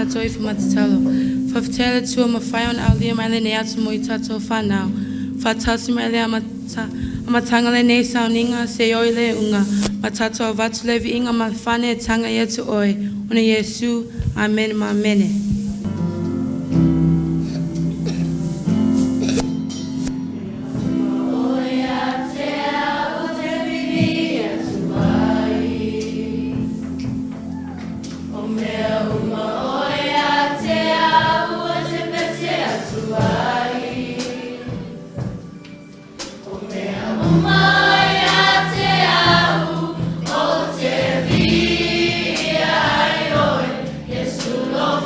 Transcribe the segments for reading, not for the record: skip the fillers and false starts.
tato I whamatalo. Whawhtela tua mawhai on alia mai le ne atu mo I tato whanau. Whatasi mai le amatanga le ne sauninga se oi le unga. Matato avatu le vi inga mawhane tanga yetu oi. Una Yesu, amen ma amene. Yes, you know,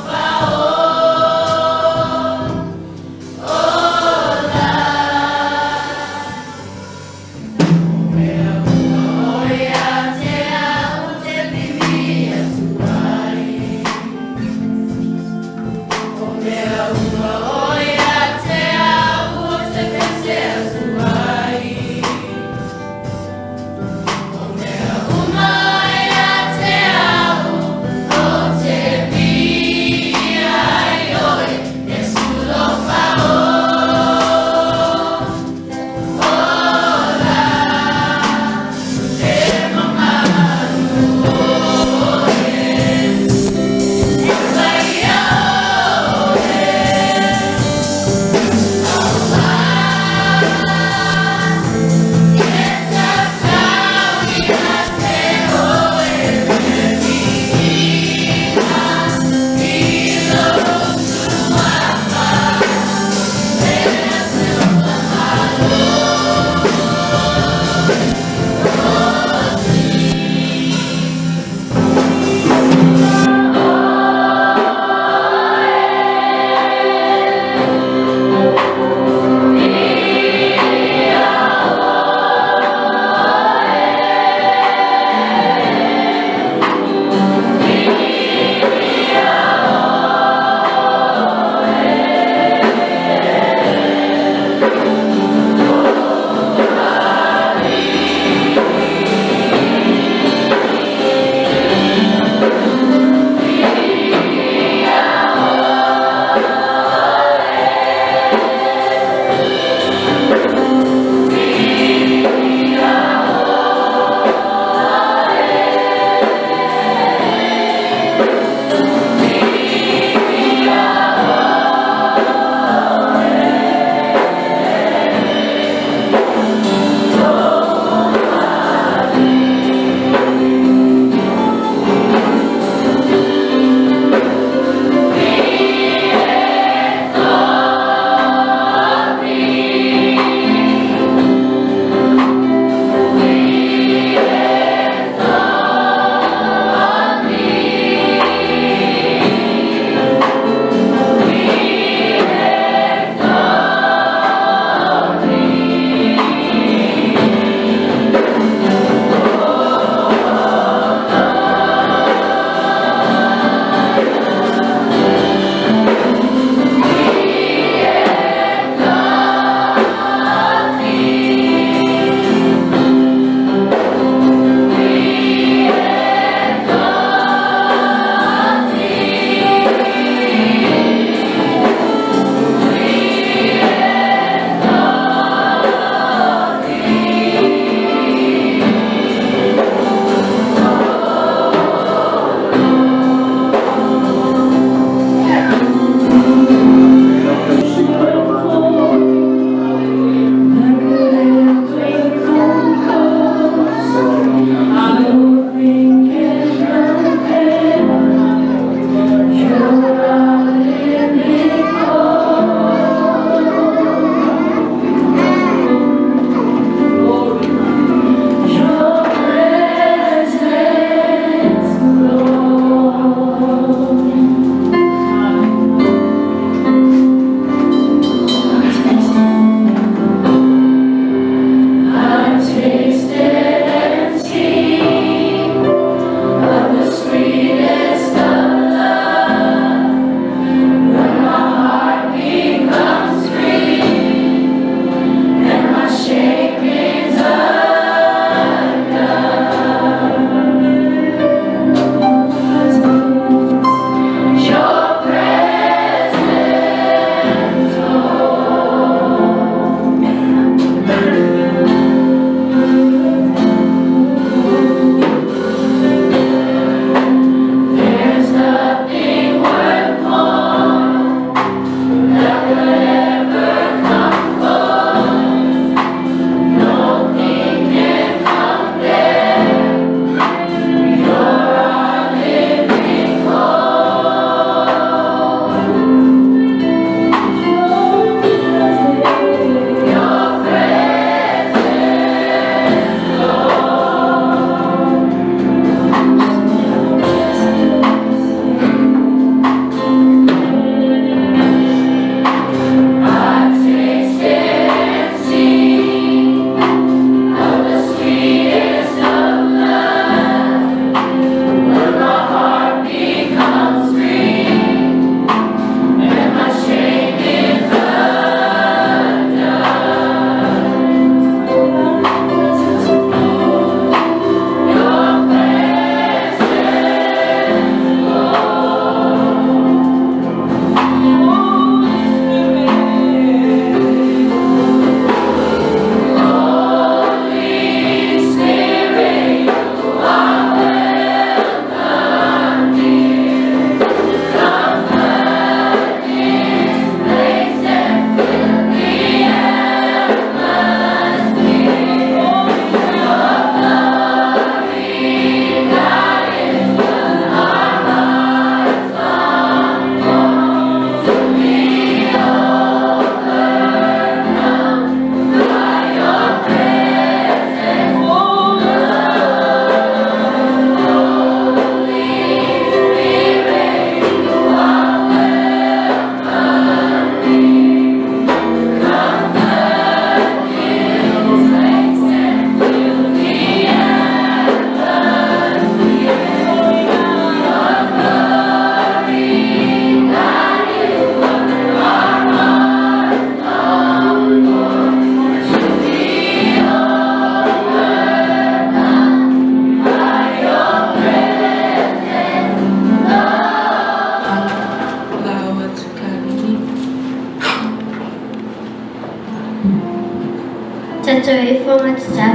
to e fo matata.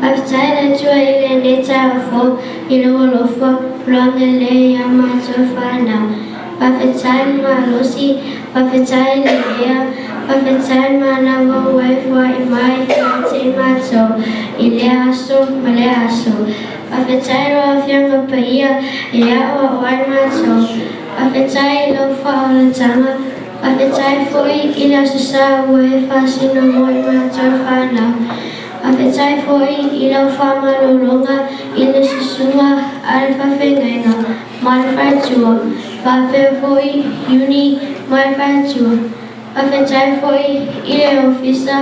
Whawhitai le tua I le neta o fo I lo olofo longa le ia matua whanau. Whawhitai ma losi, whawhitai le ea, whawhitai ma nawa waifua I mai I te mato I le aso ma le aso. Whawhitai roa whianga pa ia I awa o ai mato. Whawhitai lo whaolatanga, whawhitai foi I le asasa ue whasino mo I matua whanau. Whawhitai foi I lau whamalolonga I le susunga ale whawhengainga mai whaitua. Whapea foi uni mai whaitua. Whawhitai foi I le ofisa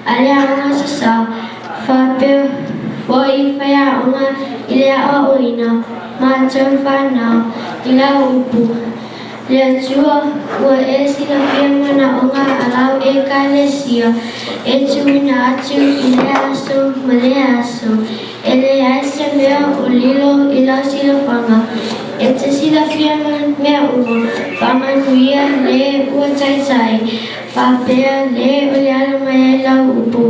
ale aonga sasa. Whapea foi whaiaonga I le awa oina mātou whanau I lau upu. Le atua ua e sila whianga na onga alau e kālesia e tuina atu I le aso ma le aso e le aisa mea o lilo I lau sila whanga e te sila whianga mea uma whamanuia le ua taitai whapea le o le ala mai e lau upu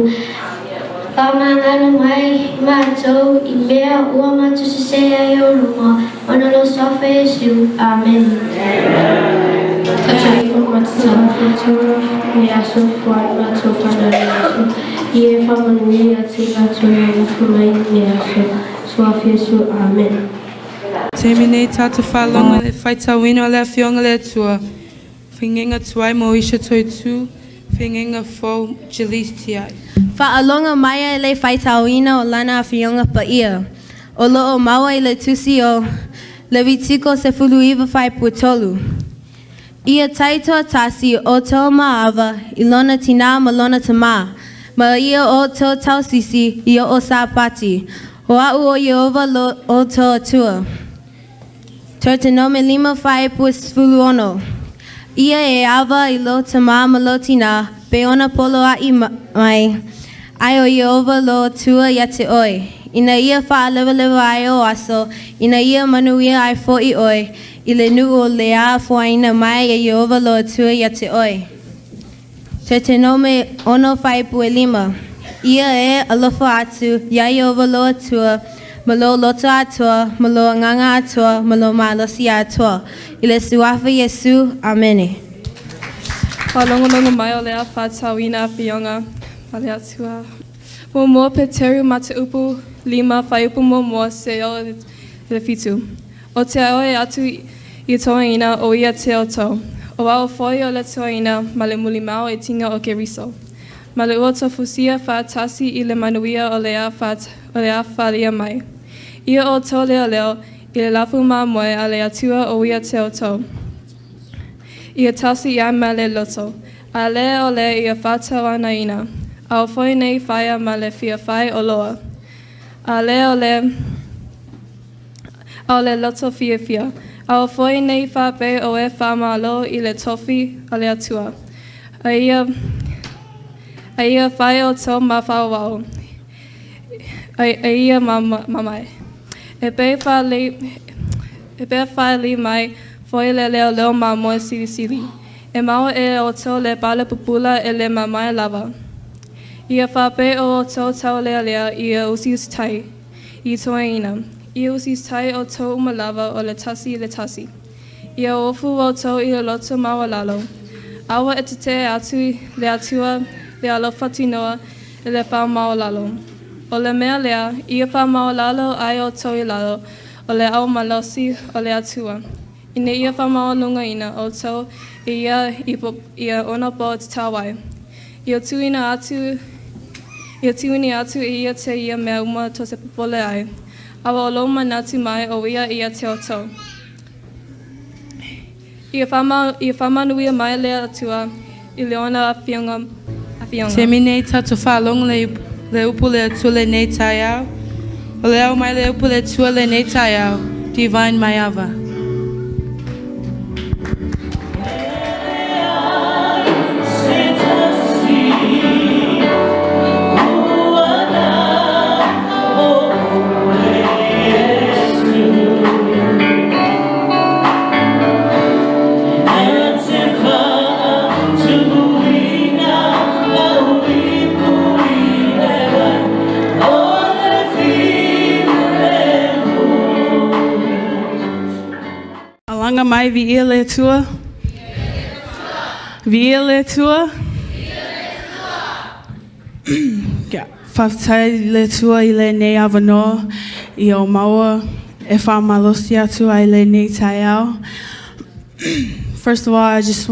whamangano mai mātou I mea ua matu sesea I o lunga ona lo sofa Yesu. Amen. Tatai fo matata whatua me aso whai mātou whanau me aso. I e whamanui a te atua na whamai me aso. Soaf Yesu. Amen. Te mine tatu whalonga le whaitawina o le whionga le atua. Whingenga tuai mo isha toi tu, whingenga fo Jelis tiai. Whaalonga mai le whaitawina o lana whionga pa ia. O loo maua I le tusi o Levitiko se fuluiva whai puatolu. Ia taitoa tasi o tau maawa I lona tina ma lona tama. Ma ia o tau tausisi I o sapati. O au o Yehova o tau atua. Tortanome lima whai puas fuluono. Ia e awa I lo tama ma lo tina. Pe ona polo a I mai. Ai o Yehova lo tua ia te oi. Ina ia whaalewa ai o aso, ina ia manuia ai fo I oi, I le nu o lea fuaina mai e Yehova lo atua ia te oi. Te nome ono whai pue lima. Ia e alofa atu, ia Yehova lo atua, ma lo loto atua, ma lo nganga atua, ma lo malosi atua. I le suafa Yesu, amene. Whalongonongo mai o lea whatawina whionga, wale atua. Mo mo pe teru mata upu lima whai upu mo se o le fitu. O te aoe atu I toaina o ia te o tau. O wao foi o le toaina ma le mulimao e tinga o ke riso. Ma le ua tofusia whaatasi I le manuia o lea whalia mai. Ia o tau leo leo I le lafu maa moe a le atua o ia te o tau. Ia tasi ia ma le loto. A le o le ia whatawana ina. Au foi nei whaia ma le fia whai o loa. A le o le loto fia fia. Au foi nei whape o e whamalo I le tofi o le atua. A ia whai o tau ma whawau. A ia mamai. E pe whai li mai foi le leo leo ma moe sili sili. E mau e o tau le pale pupula e le mamai lava. Ia whape o tau tau lea lea ia usis tai I toaina. Ia usis tai o tau umalava o le tasi. Ia ofu o tau I le loto maua lalo. Awa e te atu le atua le alofa tinoa e le wha mau lalo. O le mea lea, ia wha mau lalo ai o tau I lalo o le au malosi o le atua. Ine ia wha mau lunga ina o tau ia ona po te tawai. Ia tuini atu ia te ia mea uma to se popole ai. Awa o loma natu mai o ia te o tau. Ia whamanuia mai lea atua I leona a whionga. Te mine tatu whalonga le upu le atua le nei tai au. O le au mai le upu le atua le nei tai au. Divine mai ava. To Wanga mai vi'ia le tua? Vi'ia le tua? Whaftai le tua I le nei awanoa I o maua e whamalosi atu ai le nei tai au. First of all, I just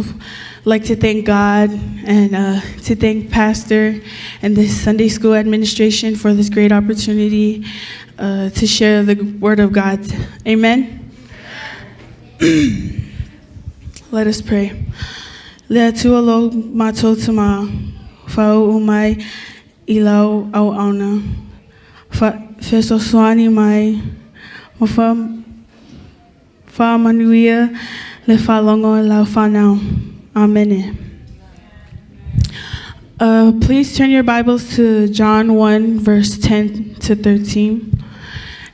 like to thank God and to thank Pastor and the Sunday School administration for this great opportunity to share the Word of God. Amen. Let us pray. Lea tua lo mātou tama, whau umai I lau au auna. Whesosoani mai, whamanuia le whalongo lau whanau. Amen. Please turn your Bibles to John 1, verse 10 to 13.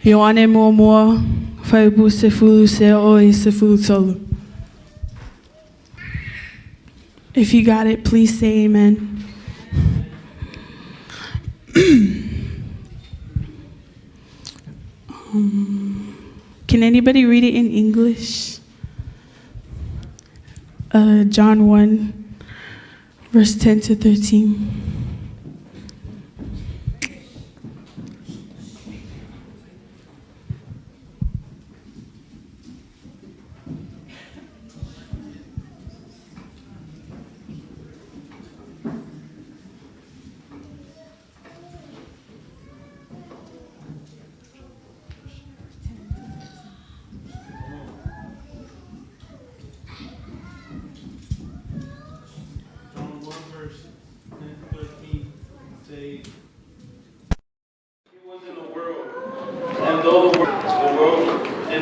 Ioane mua mua, whaibu se fulu se oi se fulu tolu. If you got it, please say amen. Can anybody read it in English? John 1, verse 10 to 13.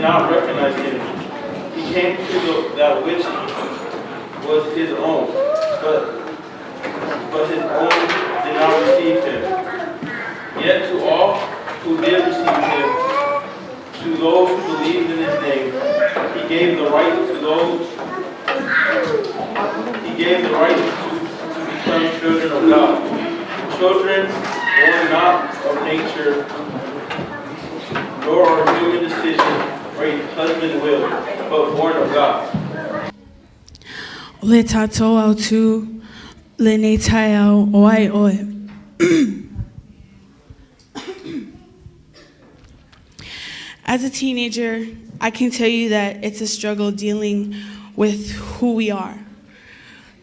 Not recognize him. He came to that which was his own, but his own did not receive him. Yet to all who did receive him, to those who believed in his name, he gave the right to become children of God. Children born not of nature, nor of human decision, or a husband will, but born of God. Le tatou au tu, le nei tai au oai oe. As a teenager, I can tell you that it's a struggle dealing with who we are.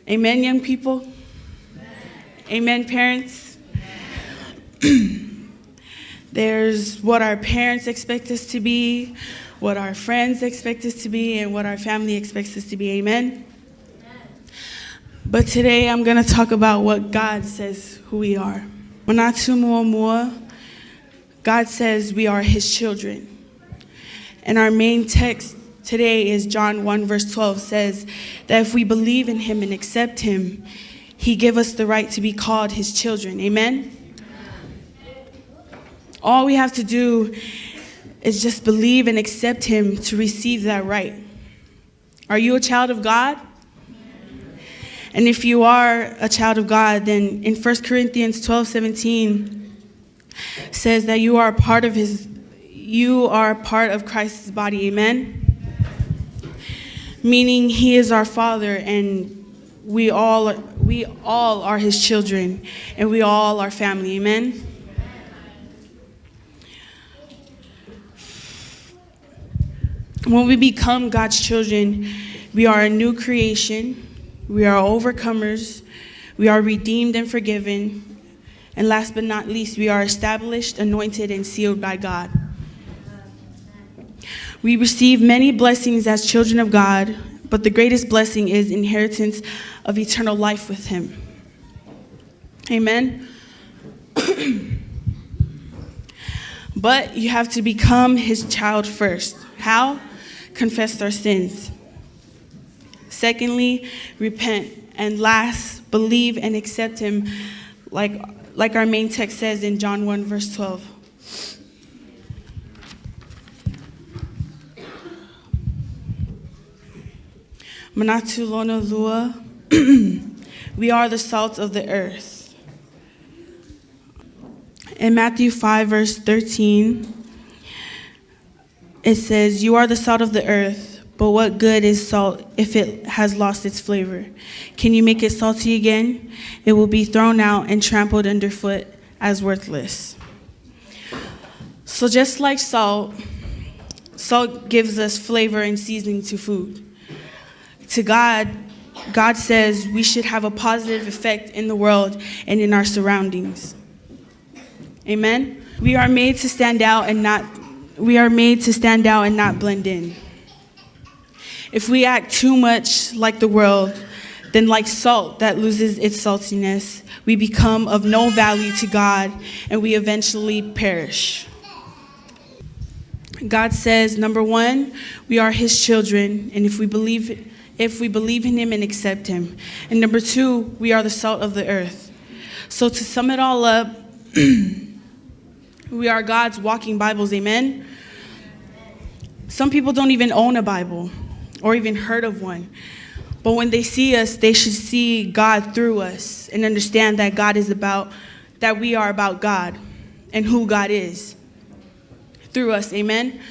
Amen, young people? Amen, parents? There's what our parents expect us to be, what our friends expect us to be, and what our family expects us to be. Amen? But today I'm going to talk about what God says who we are. Manatu mua mua, God says we are his children. And our main text today is John 1 verse 12 says that if we believe in him and accept him, he give us the right to be called his children. Amen? All we have to do is just believe and accept him to receive that right. Are you a child of God? And if you are a child of God, then in 1 Corinthians 12:17 says that you are part of Christ's body. Amen? Meaning he is our Father and we all are his children and we all are family. Amen? When we become God's children, we are a new creation, we are overcomers, we are redeemed and forgiven, and last but not least, we are established, anointed, and sealed by God. We receive many blessings as children of God, but the greatest blessing is inheritance of eternal life with him. Amen? But you have to become his child first. How? Confess our sins. Secondly, repent. And last, believe and accept him like our main text says in John 1 verse 12. Manatu lona lua. We are the salt of the earth. In Matthew 5 verse 13, it says, you are the salt of the earth, But what good is salt if it has lost its flavor? Can you make it salty again? It will be thrown out and trampled underfoot as worthless. So just like salt gives us flavor and seasoning to food. To God says we should have a positive effect in the world and in our surroundings. Amen? We are made to stand out and not blend in. If we act too much like the world, then like salt that loses its saltiness, we become of no value to God and we eventually perish. God says, number one, we are his children, and if we believe in him and accept him. And number two, we are the salt of the earth. So to sum it all up, we are God's walking Bibles, amen? Some people don't even own a Bible or even heard of one. But when they see us, they should see God through us and understand that we are about God and who God is through us, amen?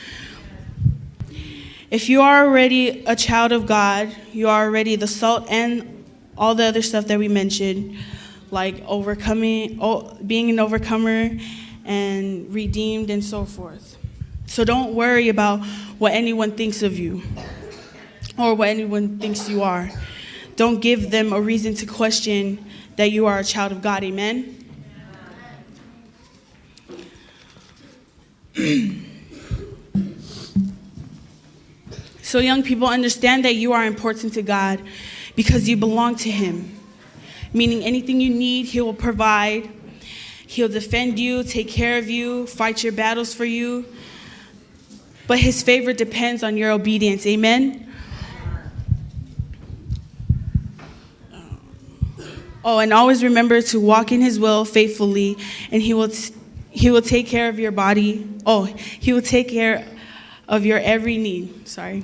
If you are already a child of God, you are already the salt and all the other stuff that we mentioned, like being an overcomer and redeemed and so forth. So don't worry about what anyone thinks of you or what anyone thinks you are. Don't give them a reason to question that you are a child of God, amen? So young people, understand that you are important to God because you belong to him. Meaning anything you need, he will provide. He'll defend you, take care of you, fight your battles for you. But his favor depends on your obedience, amen? Oh, and always remember to walk in his will faithfully, and he will take care of your body. Oh, he will take care of your every need. Sorry.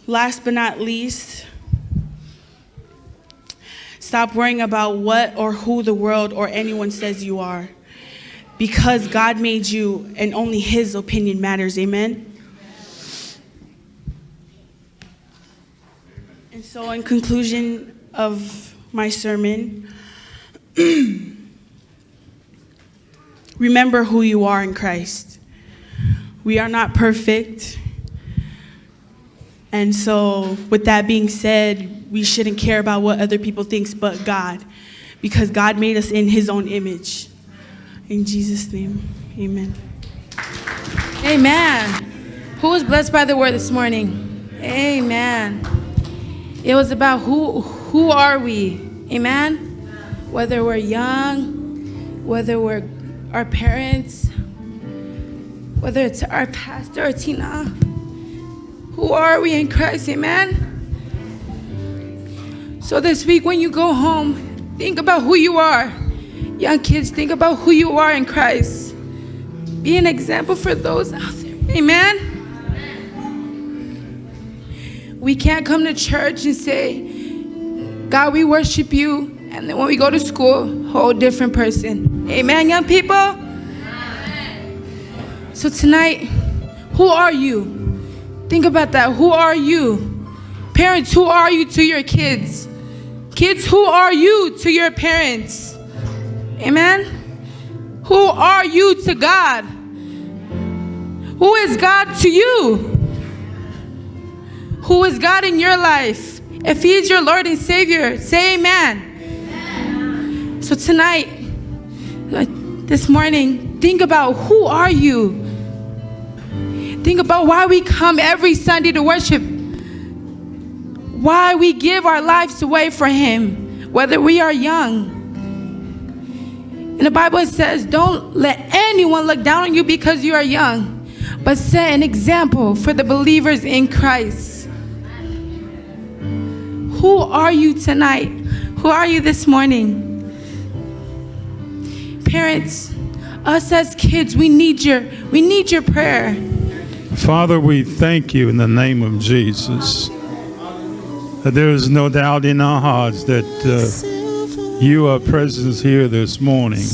Last but not least, stop worrying about what or who the world or anyone says you are, because God made you and only his opinion matters, amen? And so in conclusion of my sermon, remember who you are in Christ. We are not perfect. And so with that being said, we shouldn't care about what other people think but God, because God made us in his own image. In Jesus' name, amen. Amen. Who was blessed by the word this morning? Amen. It was about who are we? Amen. Whether we're young, whether we're our parents, whether it's our pastor or Tina. Who are we in Christ? Amen. So this week when you go home, think about who you are. Young kids, think about who you are in Christ. Be an example for those out there. Amen. We can't come to church and say, God, we worship you. And then when we go to school, whole different person. Amen, young people? Amen. So tonight, who are you? Think about that. Who are you? Parents, who are you to your kids? Kids, who are you to your parents? Amen? Who are you to God? Who is God to you? Who is God in your life? If he is your Lord and Savior, say amen. Amen. So tonight, this morning, think about who are you? Think about why we come every Sunday to worship. Why we give our lives away for him, whether we are young. In the Bible it says, don't let anyone look down on you because you are young, but set an example for the believers in Christ. Who are you tonight? Who are you this morning? Parents, us as kids, we need your prayer. Father, we thank you in the name of Jesus. There is no doubt in our hearts that you are present here this morning.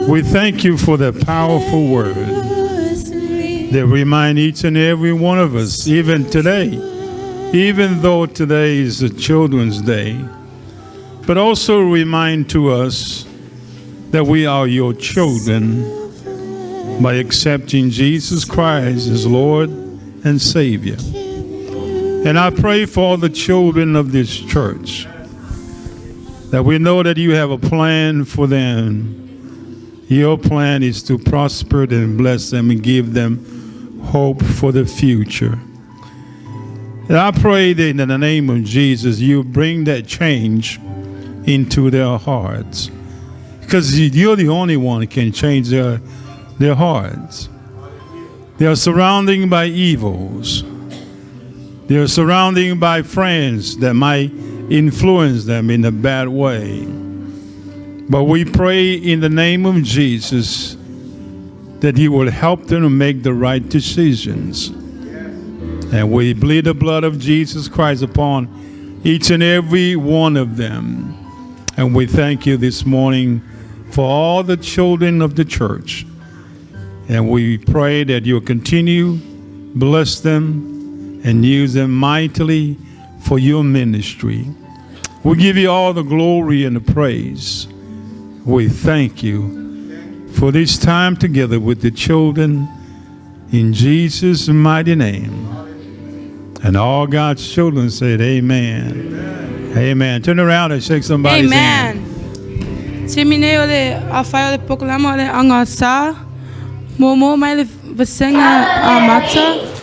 We thank you for the powerful word. that remind each and every one of us, even today, even though today is the Children's Day, but also remind to us that we are your children by accepting Jesus Christ as Lord and Savior. And I pray for all the children of this church, that we know that you have a plan for them. Your plan is to prosper and bless them and give them hope for the future. And I pray that in the name of Jesus, you bring that change into their hearts. Because you're the only one who can change their hearts. They are surrounded by evils. They are surrounded by friends that might influence them in a bad way. But we pray in the name of Jesus that you will help them to make the right decisions. And we bleed the blood of Jesus Christ upon each and every one of them. And we thank you this morning for all the children of the church. And we pray that you'll continue, bless them, and use them mightily for your ministry. We give you all the glory and the praise. We thank you for this time together with the children in Jesus' mighty name. And all God's children said amen. Amen. Turn around and shake somebody's hand. Timine ole afai ole poklama ole angasa. Momo mai le vasenga amata.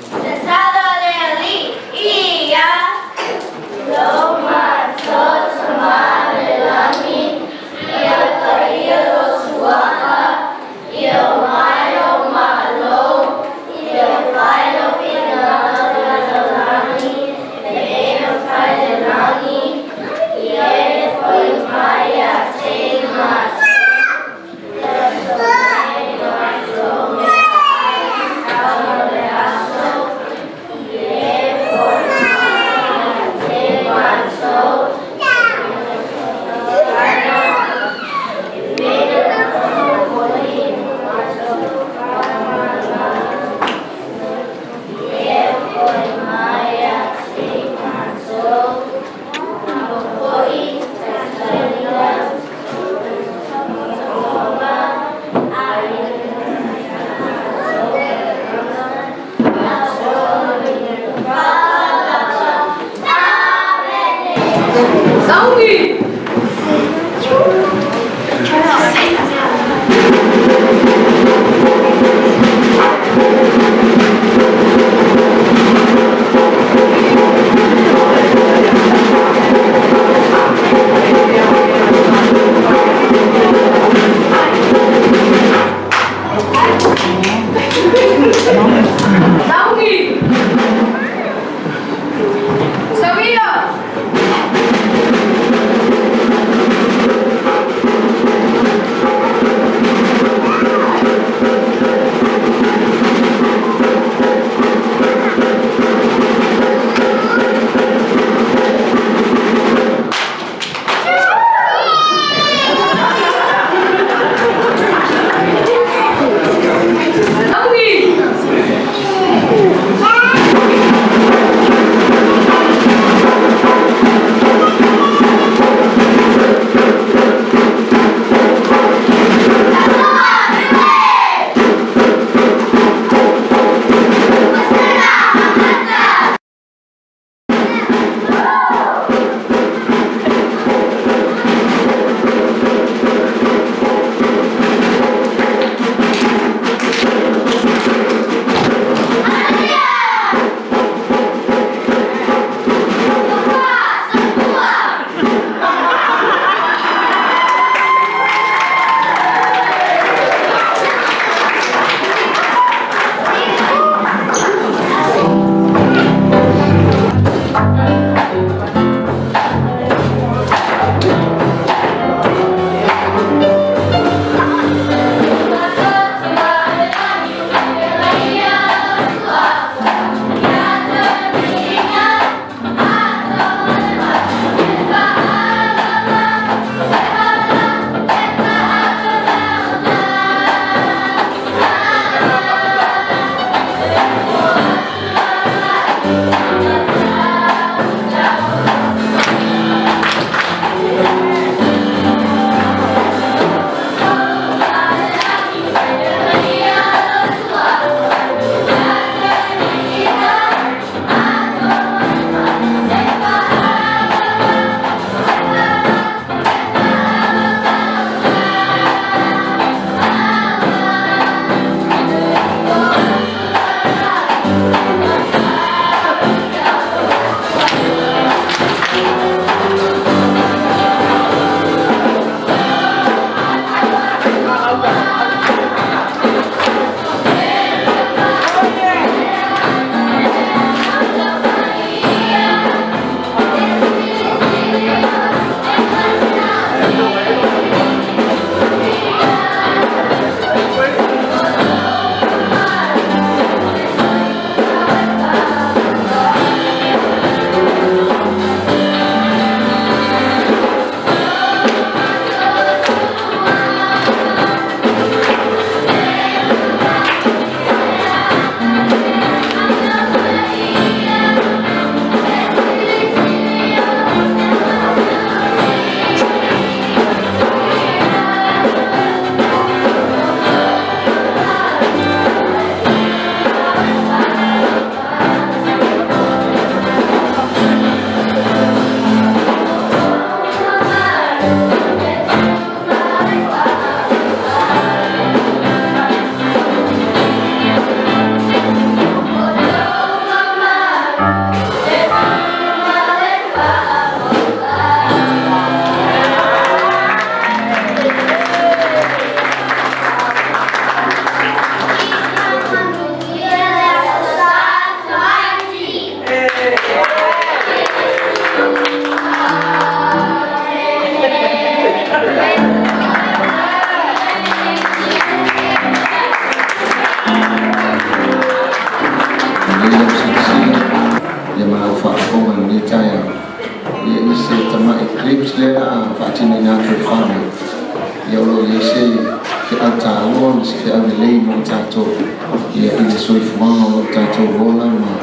Ya mau fakongan ni caya. Ya isi tema eclipse lera fatini natural farming. Ya lo isi ke antaron ke anilei montato. Ya ini soif mama montato bola ma.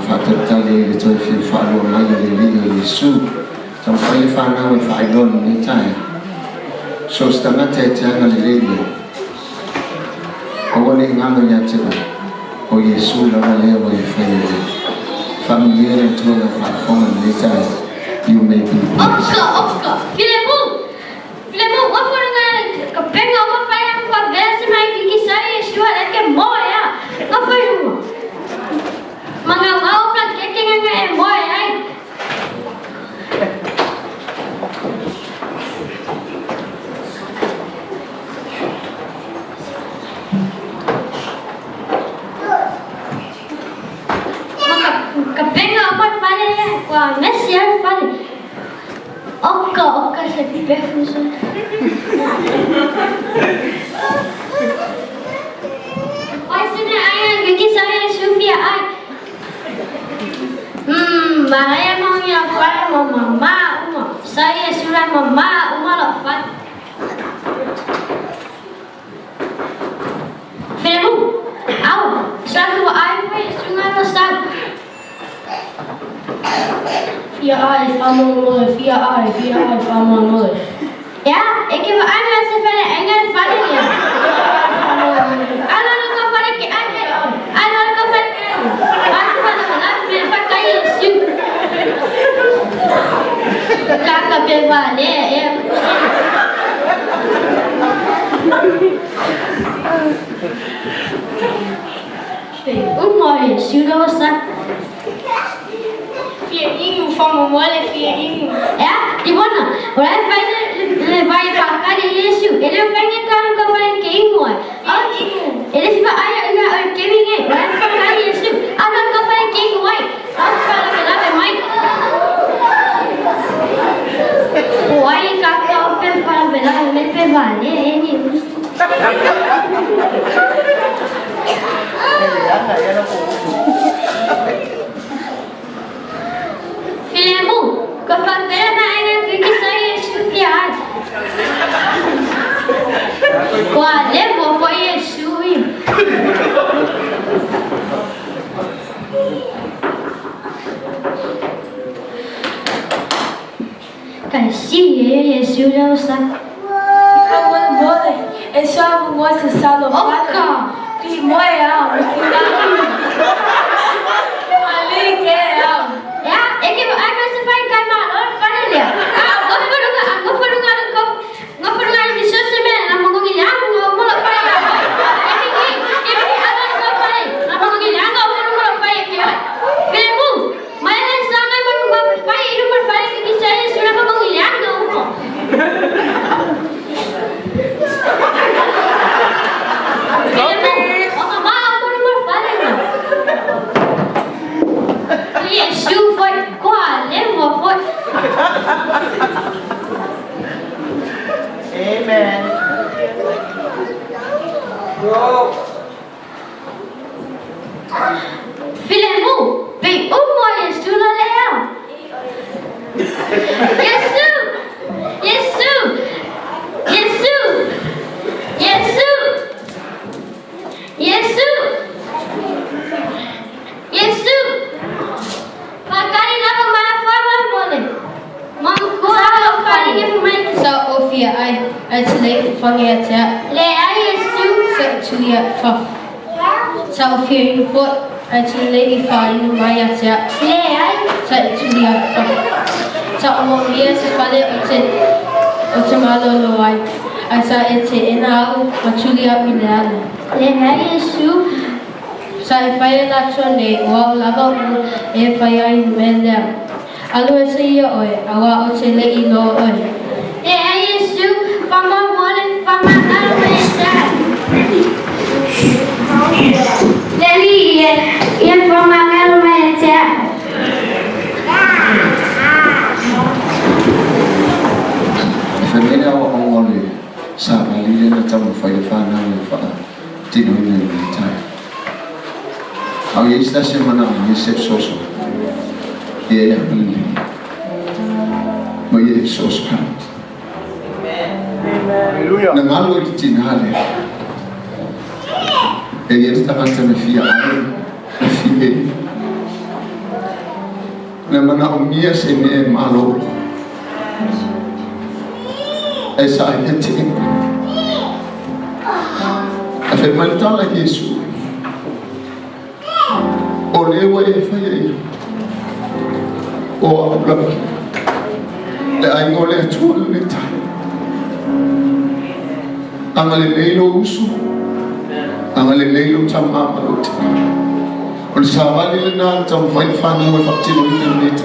Fatar tali le toi fi falo mai le li Yesu. Sampai fana we failon ni caya. So stanga te tianga le li. Awani ngano ya tiba. O Yesu la le wa faile. Familiar to the platform and later you may be blessed. Oscar, Filemu, what for a penga over fire for Vessi, my Kiki Sai, sure that get more, yeah. What for you? Manga Wauka kicking and more, right? Kapenga apa fale kwa Messi fale. Oka se pefuso. Why sini ayah gigi saya Sofia ay. Bahaya mau ya fale mama uma. Saya sudah mama uma lo fale. Filmu, aw, satu ay sungai besar. Via eyes, I'm on mother. Ja, ik heb einmal so viele Engel fallen ja. Einmal noch fallen die Engel. Einmal noch fallen. Einmal noch mir pakai Yesu. Kakak bevale, Yesu dah besar. Fierinho, fama mole, fierinho. De mana? Orang vai pakai Yesus. Ele pengen kan kau pengen keingo. Ele siapa ayah enggak keingo. Orang pakai Yesus. Akan kau pengen keingo. Kau kalau berapa mai? Why kakak open para berapa lepas balik ini? Filemu, kau fakir nak ingin pergi saya Sofia. Kau ada bawa Yesus. Kasih Yesus dah usah. Kamu boleh, esok mau selalu Oka. Di moya, Ali ke am. Ya, ik akan sampai kan malam pada dia. Aku perlu di sosial media, nama mengilang, ngomong apa ya? Ini ada apa ni? Nama mengilang, ngomong apa ya? Filmu, mana sangat berubah berfai, itu berfai kita saya sudah mengilang ngomong. Yesus foi qual levou foi. Amen. Filemu, bem Yesus lá leão. Yesus, Yesus, Yesus, Yesus, Yesus, Yesus. Pakai nama mana boleh? Mangkuk paling yang Sa Ofia ai selei fangia tia. le Yesus. Sa Julia fa. Sa Ofia info ai selei fa inu maya tia. Le Sa Julia fa. Sa Omia se pale ote malo lo ai. Ai sa ete enau ma Julia mileale. le Yesus. Sa e whaia na tone wa o lava o e whaia I melea. Alu e se ia oe, awa o te lei lo oe. Le Yesus, fama mole, fama almesa. Leli ia fama almesa. Familia o ngoli sa malile na tamu fai fana ni fa. tino ina ni tai au ye sta semana ni sep soso ye ya ni mo ye soso ka haleluya na ngalo ki tinale e ye sta kanta me fia me fie na mana umia se me malo esa heti afe maltala Yesu olewa e faye o abla le ai ngole tu le ta amale leilo usu amale leilo tama malot ol savali le na tam fai fana we fakti no internet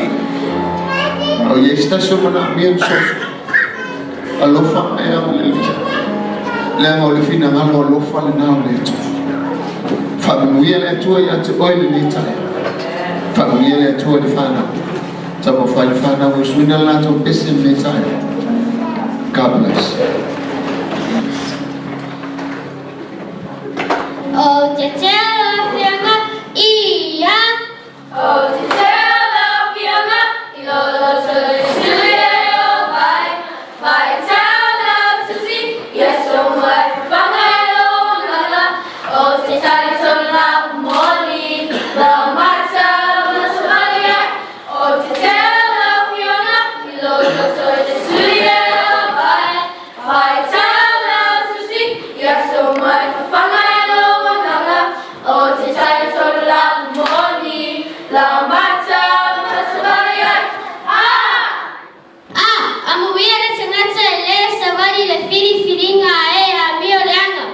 o ye station na bien soso alofa e amale le ngole fina ngalo alofa le na le tu familia le tu ya tu oil le ta familia le tu le fana tam fai fana we swina la to pese me ta God bless. Oh, te tela fianga ia. Oh, te tela fianga ilolo sole sile o vai. Vai tela susi yeso mai fanga lo nala. Oh, te tela sola moni la mata masalia. Oh, te tela fianga ilolo sole sile o vai. Vai tela susi yeso mai fanga. Oh, te sai sola moni la mata masalia. Amo viere senza le savali le firinga a mio leanga.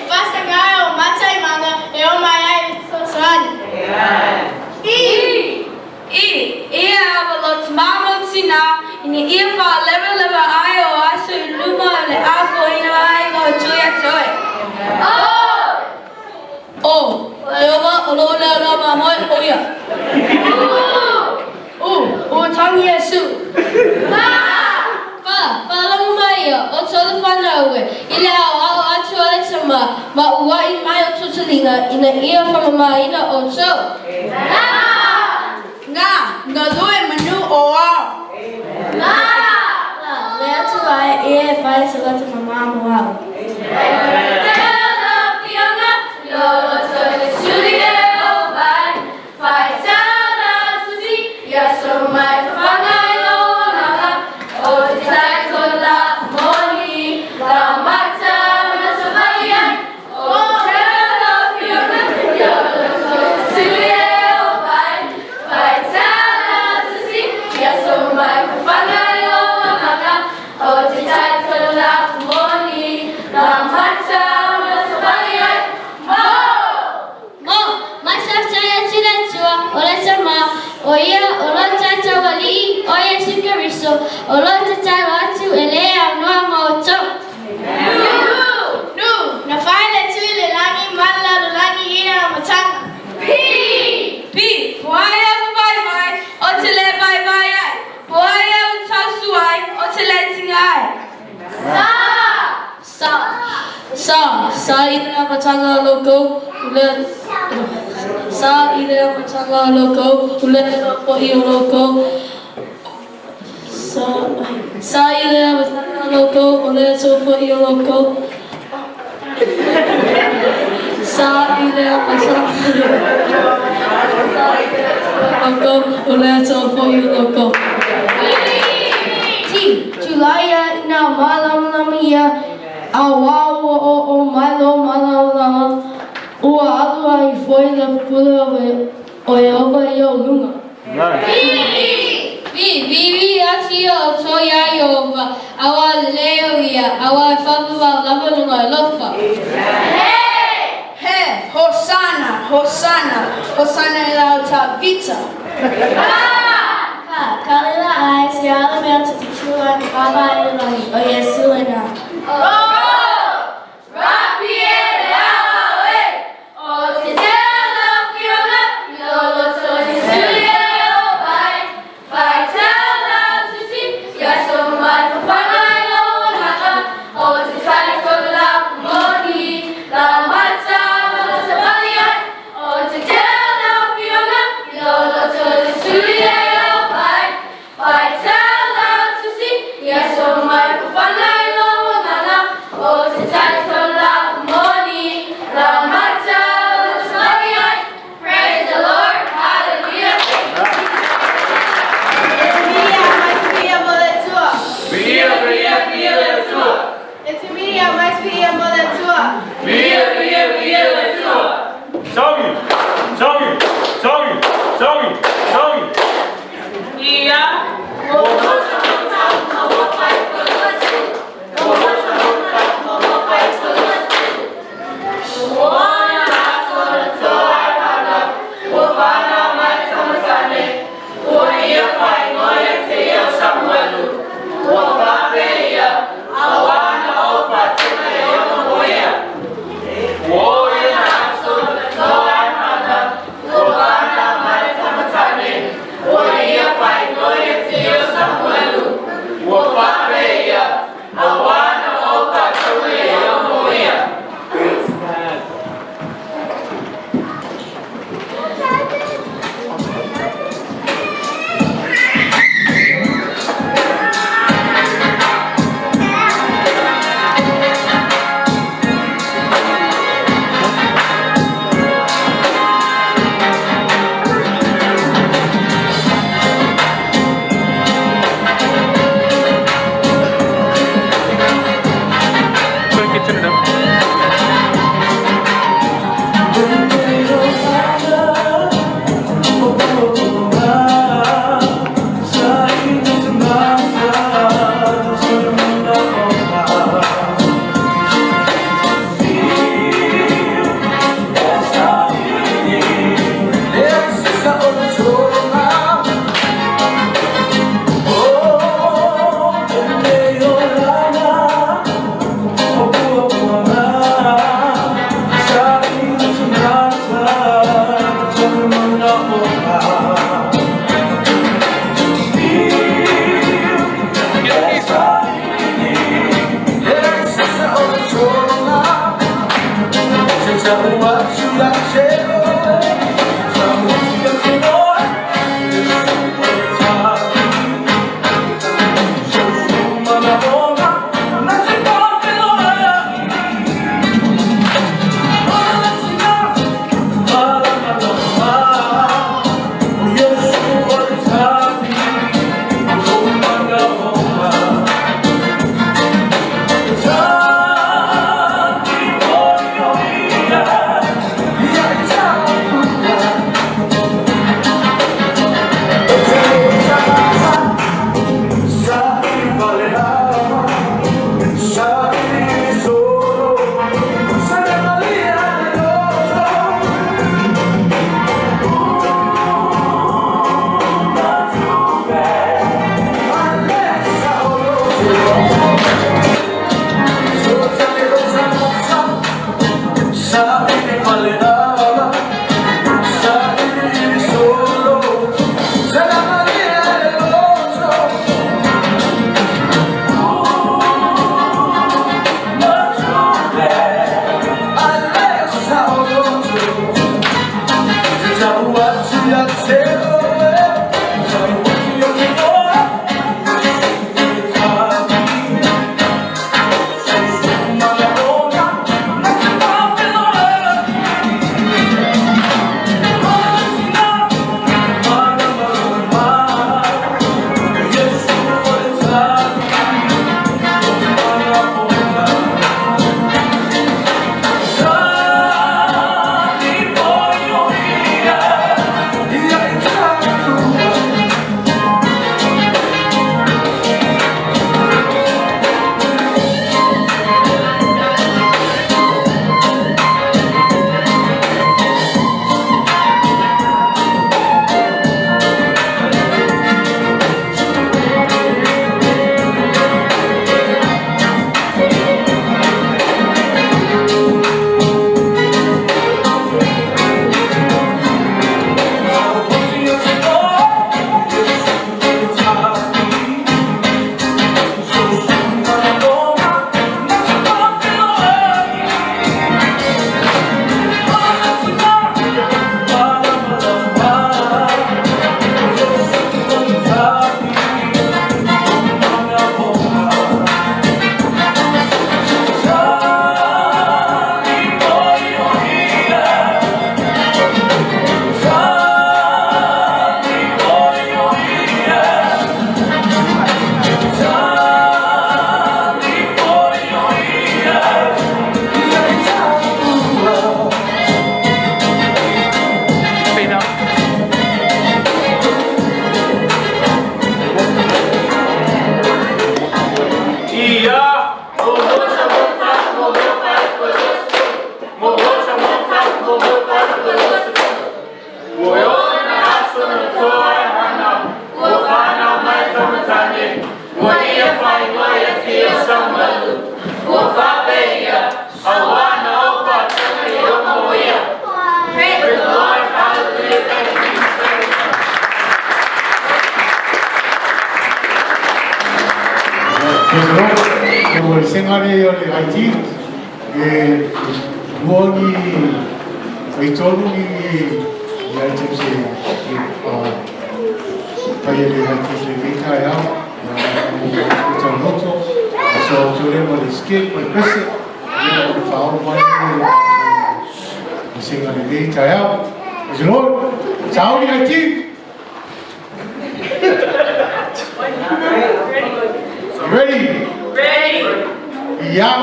Fasta gara o mata e manga e o mai sosani. Avolo mamo sina ini ia fa leva ai o aso luma le afo ina ai no tuia toi. Olola moi oya. Tang Yesu. Pa long mai o tole fana we. Ile au atuale sama ma uai mai o tutulinga ina ia fa mai ina o so. Nga loe manu o au. Le atu ai e fa sa lata mama mo au. Oia, ola tata wali, oia sukariso, ola tata watu elea noa moto. Nu, na faile tu le lani mala le lani ina matanga. Pi, oia bye, otele bye ai. Oia utasu ai, otele tingai. Sa ina matanga logo, sa ile matanga logo ule po io logo sa ile matanga logo ule so po io logo sa ile matanga logo ule so po io logo ti tulaya na malamia awa o malo o alua e foi na pula o ova e o lunga. Vivi assim o toia e ova awa leo ia awa fabu lava lunga lofa. Hosanna ela ta vita. Kalila ai se ala me ata titula ni baba ela ni o Yesu ena. Samoan. ngare o le haiti e luongi ai tolu ni haiti se pai le haiti le vita ya o lotu so tole mo le skip mo pese e o fao mo singa le vita ya is Lord sao ni haiti ready? Ready. Yeah.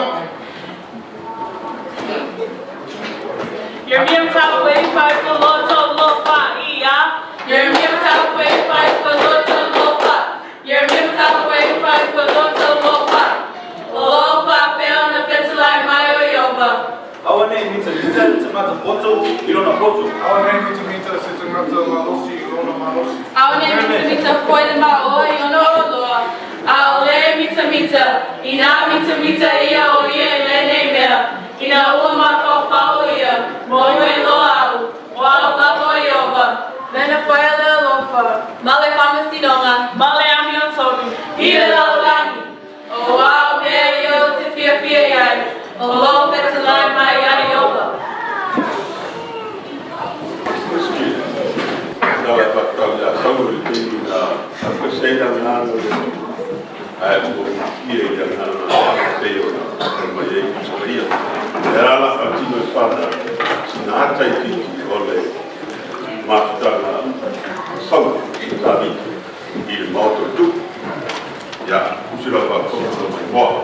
Your name top way five for Lotu Lofa, yeah. Your name top way five for Lotu Lofa. Your name top way five for Lotu Lofa. Lofa pay on the fence like my yoga. Our name is a matter photo, you don't know photo. Our name is a matter malosi, you don't know malosi. Our name is a point in my oil, you know, I'll let me to meet her. Ina me to meet her, yeah, oh yeah, let name her. Ina uma for follow ya. Moe loa, wala lavo yoga. Then a fire lofa. Male famasinonga, male amion tobi. Ila lani. Oh wow, man, yo, to fear yai. Oh, low fit to line my yada yoga. Era la fatina fada, sinata e tiki ole, mafutana, sauna, sabi, il moto tu, ya, uscirà la cosa mai buona.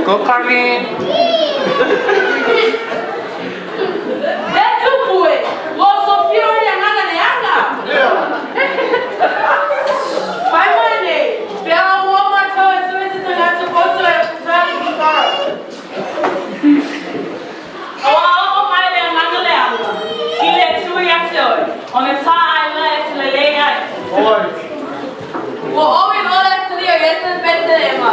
Go Carmen. That's a boy. Well, so few are young and young. By Monday, Bella won't want to visit the natural photo of the car. Oh, my damn Mangalanga. He let 2 years old on the time to the lay night. Well, all we know that's to the yes, better Emma.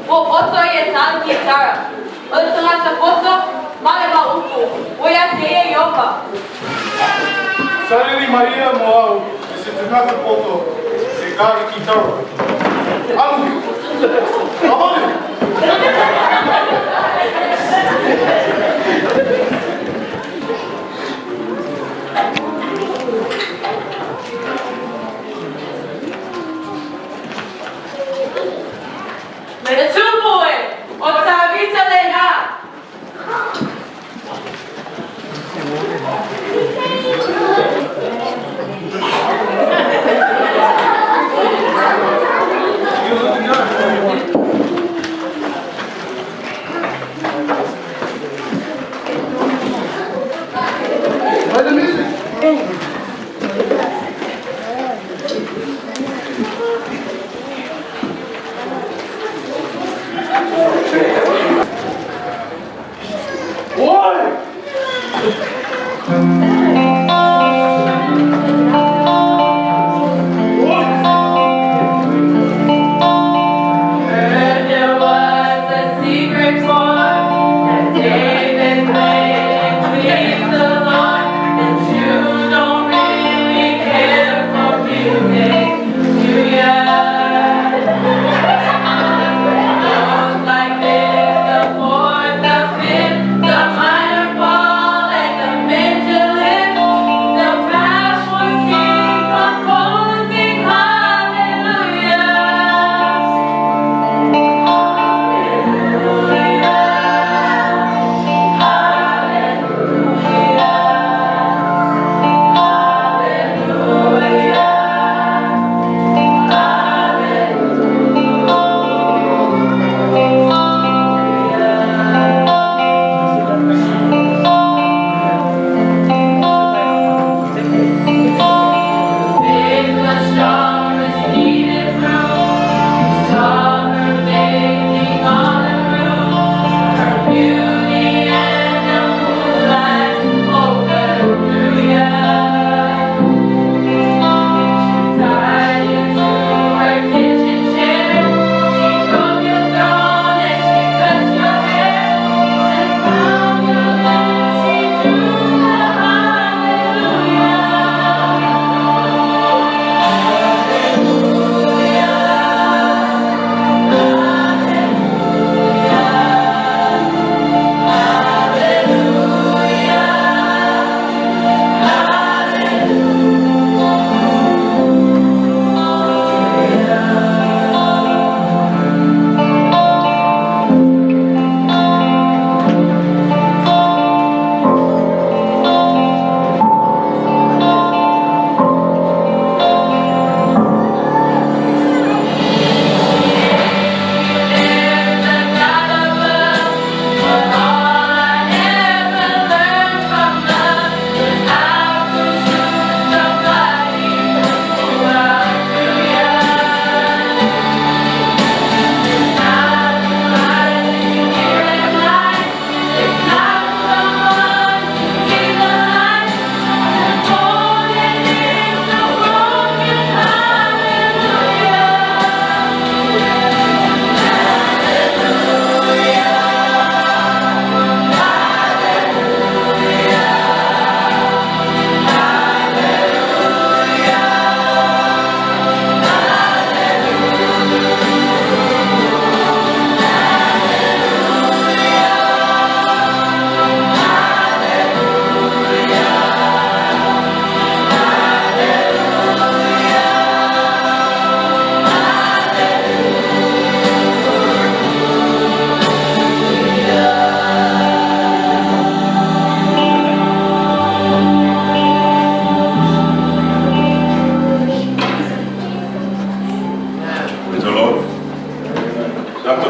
Well, what's all your time, Kitara? Well, it's not a photo, Malama Upo. We have to hear yoga. Suddenly Maria Moau is a matter photo. The guy Kitara. Let the 2 boy, Octavita Lena.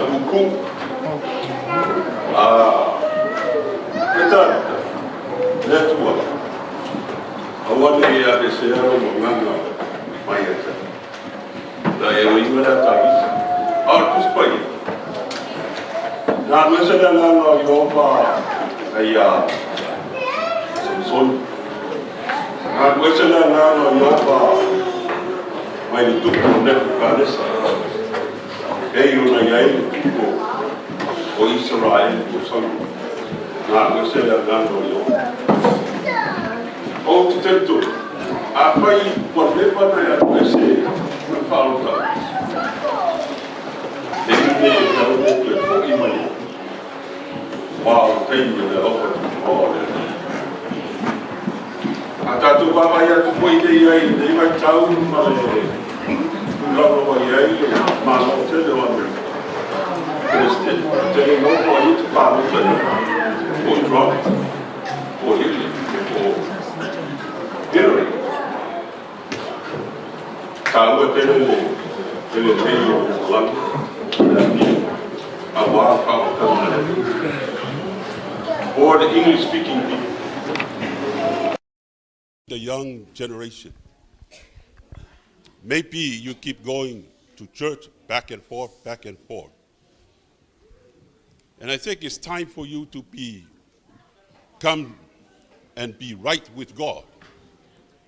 buku. Kita lihat tua. Awal ni ada saya menganga maya. Dah yang ini ada tadi. Artus pagi. Nah, masa dah lalu yoga ayah Samson. Nah, masa dah lalu yoga mai tu nak kalis. Yuna yai tuko o Israel ko sangu na mese la ngano yo o titeto apai por lepa na ya mese na falta dele ya o ko fo imani wa tenho da opa ora ata tu baba ya tu foi de aí de vai tchau male Logo aí, mas não sei de onde. Tem um pouco aí de pano também. O drop, o ele, o ele. Kalau ele meio lá, a barca or the English speaking people. The young generation. Maybe you keep going to church back and forth. And I think it's time for you to come and be right with God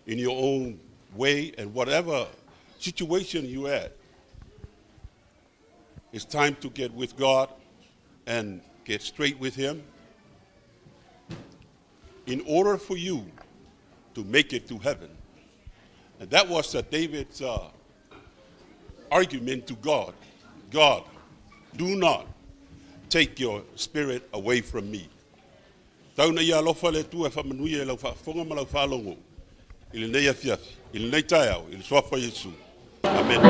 in your own way, and whatever situation you're at. It's time to get with God and get straight with Him in order for you to make it to heaven. And that was David's argument to God. God, do not take your spirit away from me. Tauna ia lofa le tu e whamanuia e lau whafonga ma lau whalongo. Ili nei a fiafi, ili nei tai au, ili soafa Yesu. Amen.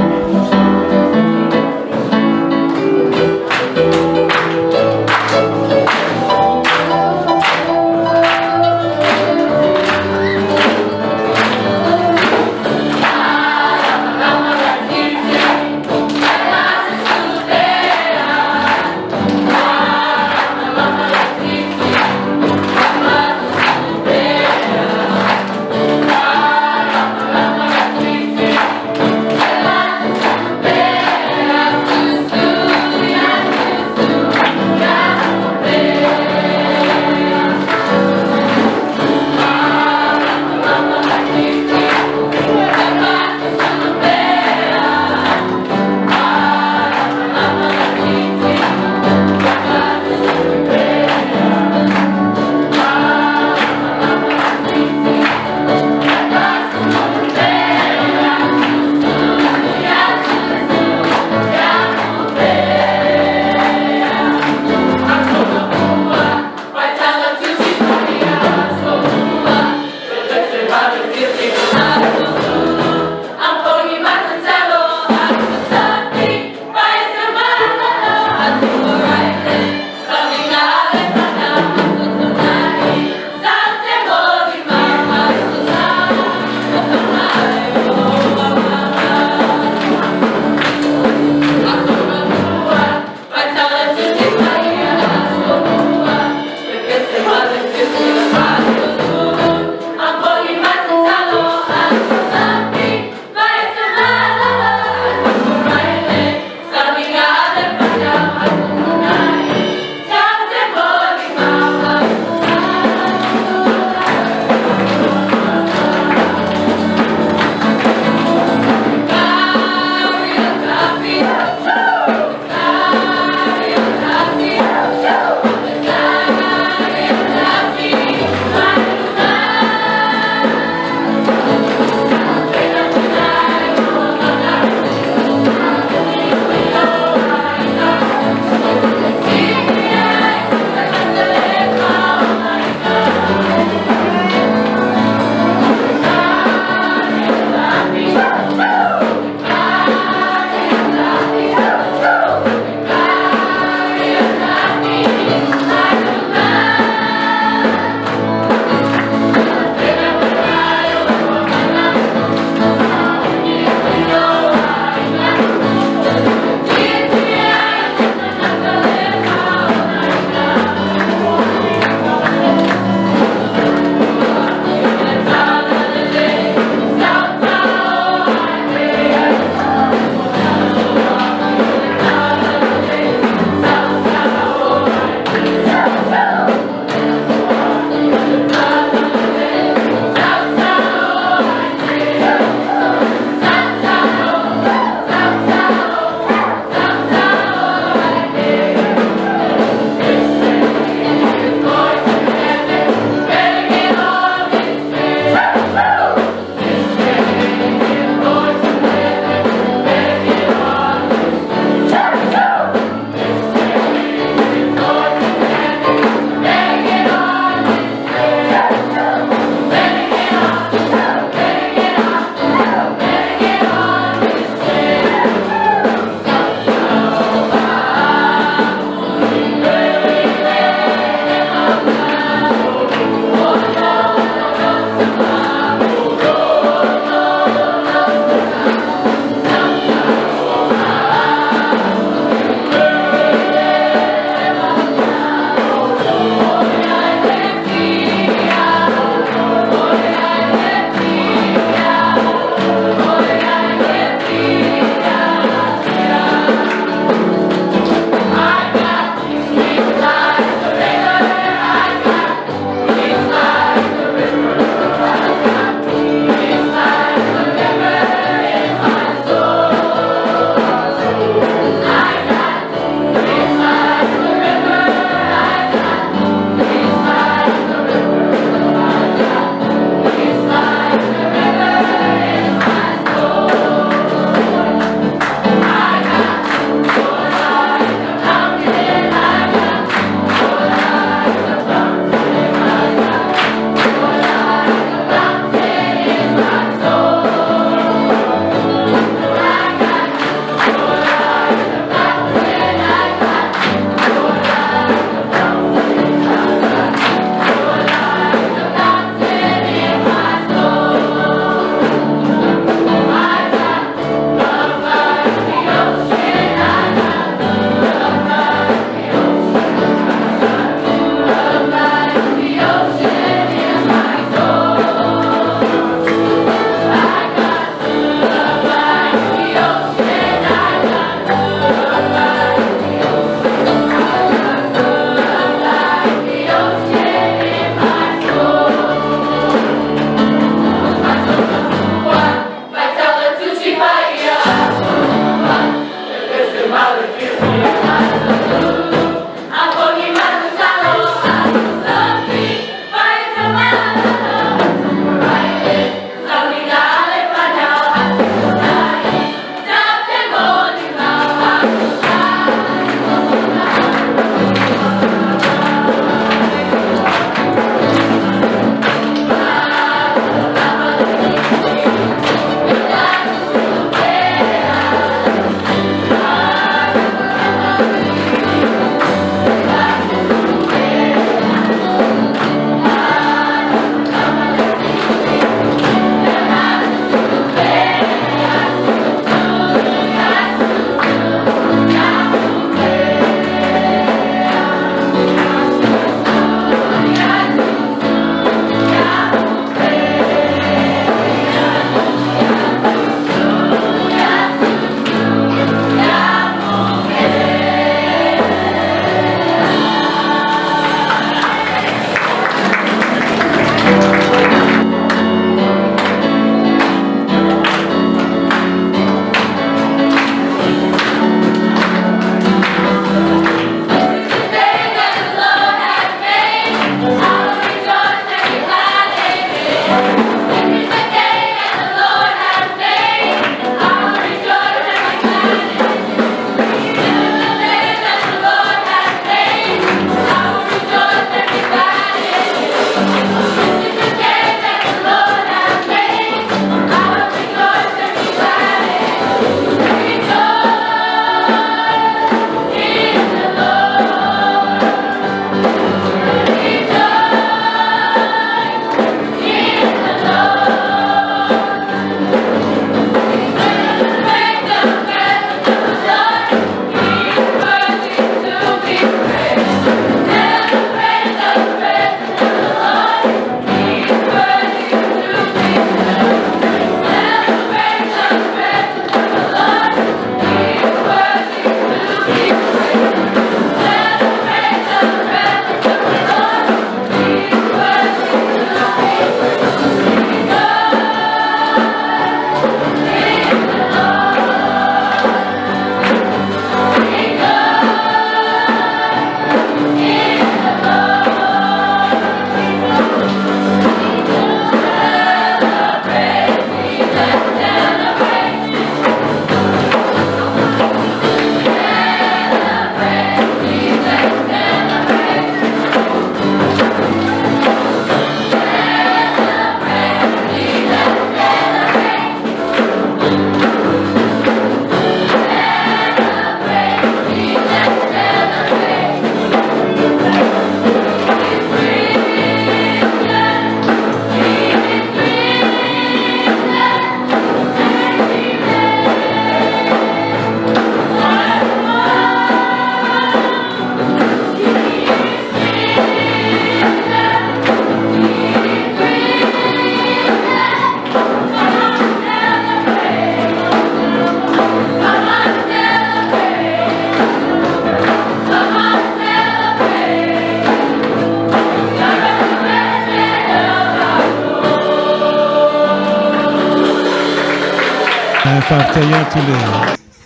whaftai atu le,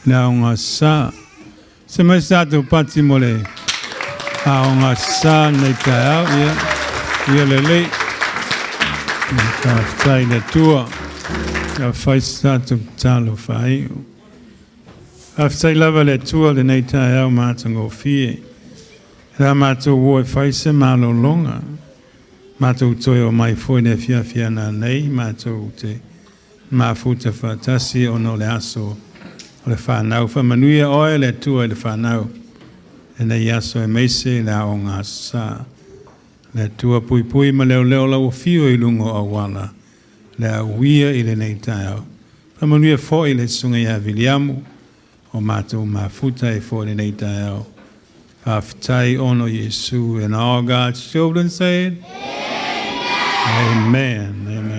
le aonga sa. Se mai sa tu pati mo le, aonga sa nei tai au, ia le le. Whaftai le tua, ia whai sa tu talo whai. Whaftai lava le tua le nei tai au mātango fie. Rā mātou woe whai se malo longa. Mātou toi o mai foi ne fia fia nā nei, mātou te mafuta whatasi o no le aso o le whanau. Whamanuia oe le tua le whanau. E nei aso e meise le o ngā sā. Le tua pui pui ma leo leo lau fio i lungo o wala. Le a uia i le nei tau. Whamanuia fo i le sunga i a viliamu. O mātou mafuta i fo i le nei tau. Whaftai ono Yesu and all God's children say it. Amen. Amen.